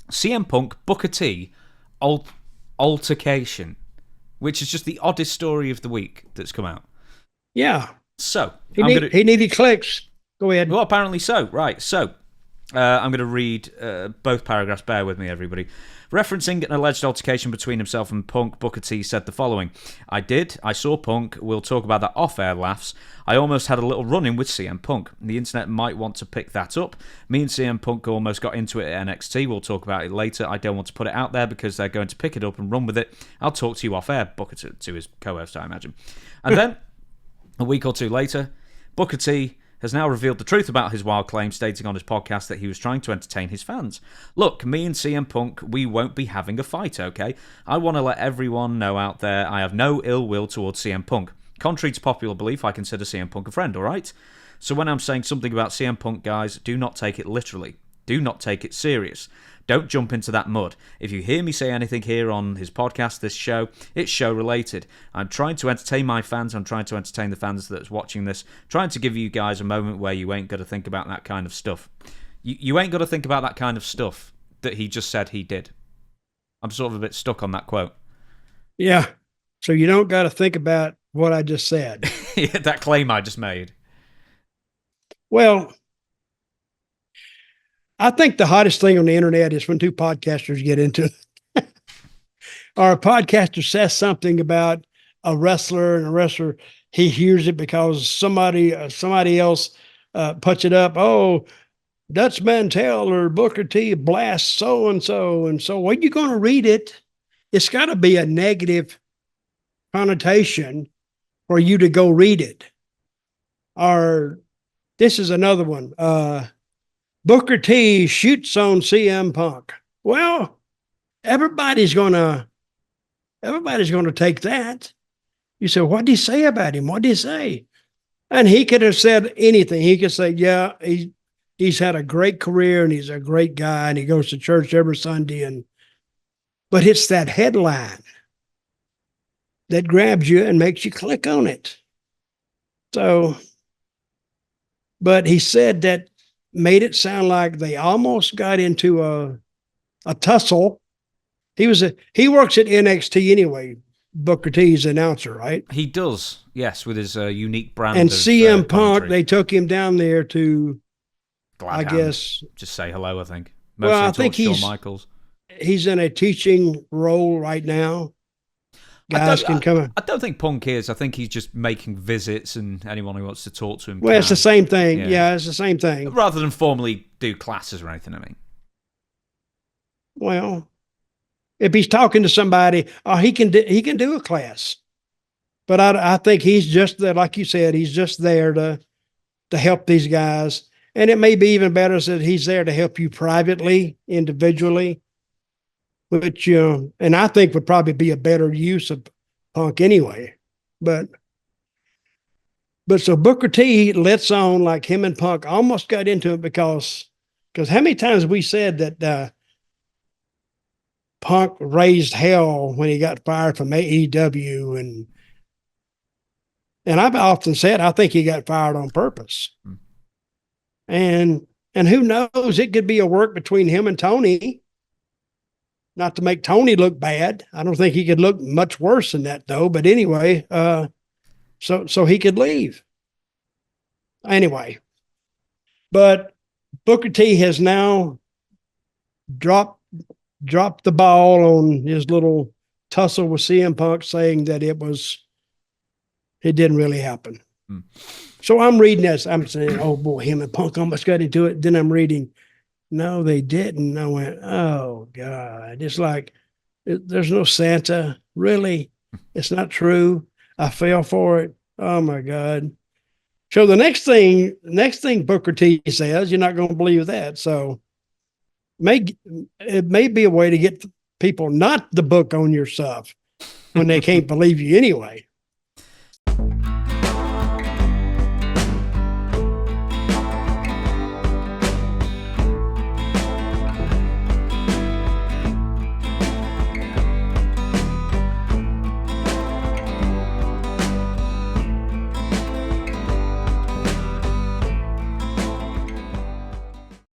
CM Punk, Booker T, altercation, which is just the oddest story of the week that's come out. Yeah. So he needed clicks. Go ahead. Well, apparently so. Right. So I'm going to read both paragraphs. Bear with me, everybody. Referencing an alleged altercation between himself and Punk, Booker T said the following. I saw Punk. We'll talk about that off-air, laughs. I almost had a little run-in with CM Punk. The internet might want to pick that up. Me and CM Punk almost got into it at NXT. We'll talk about it later. I don't want to put it out there because they're going to pick it up and run with it. I'll talk to you off-air, Booker to his co-host, I imagine. And then, a week or two later, Booker T has now revealed the truth about his wild claim, stating on his podcast that he was trying to entertain his fans. Look, me and CM Punk, we won't be having a fight, okay? I want to let everyone know out there I have no ill will towards CM Punk. Contrary to popular belief, I consider CM Punk a friend, alright? So when I'm saying something about CM Punk, guys, do not take it literally. Do not take it serious. Don't jump into that mud. If you hear me say anything here on his podcast, this show, it's show-related. I'm trying to entertain my fans. I'm trying to entertain the fans that's watching this. Trying to give you guys a moment where you ain't got to think about that kind of stuff. You ain't got to think about that kind of stuff that he just said he did. I'm sort of a bit stuck on that quote. Yeah. So you don't got to think about what I just said. Yeah, that claim I just made. Well, I think the hottest thing on the internet is when two podcasters get into it. Or a podcaster says something about a wrestler, and a wrestler, he hears it because somebody else puts it up. Oh, Dutch Mantell or Booker T blasts so-and-so. And so when you're going to read it, it's got to be a negative connotation for you to go read it. Or this is another one. Booker T shoots on CM Punk. Well, everybody's gonna take that. You say, what did he say about him? What did he say? And he could have said anything. He could say, yeah, he's had a great career and he's a great guy and he goes to church every Sunday. But it's that headline that grabs you and makes you click on it. So, but he said that made it sound like they almost got into a tussle. He works at NXT anyway. Booker T's announcer, right? He does, yes, with his unique brand. And CM Punk, they took him down there to, guess, just say hello. I think. Mostly well, I think he's in a teaching role right now. Guys can come in. I don't think Punk is. I think he's just making visits and anyone who wants to talk to him. Well, it's the same thing. Yeah, it's the same thing. Rather than formally do classes or anything, I mean. Well, if he's talking to somebody, he can do a class. But I think he's just there, like you said, he's just there to help these guys. And it may be even better that he's there to help you privately, individually. Which, and I think would probably be a better use of Punk anyway. But so Booker T lets on like him and Punk almost got into it because how many times we said that Punk raised hell when he got fired from AEW, and I've often said I think he got fired on purpose. And who knows, it could be a work between him and Tony. Not to make Tony look bad. I don't think he could look much worse than that, though. But anyway, so he could leave. Anyway, but Booker T has now dropped the ball on his little tussle with CM Punk, saying that it didn't really happen. So I'm reading this. I'm saying, oh boy, him and Punk almost got into it. Then I'm reading, no, they didn't. I went, oh, God. It's like, there's no Santa. Really? It's not true. I fell for it. Oh, my God. So the next thing Booker T says, you're not going to believe that. So it may be a way to get people not to book on your stuff when they can't believe you anyway.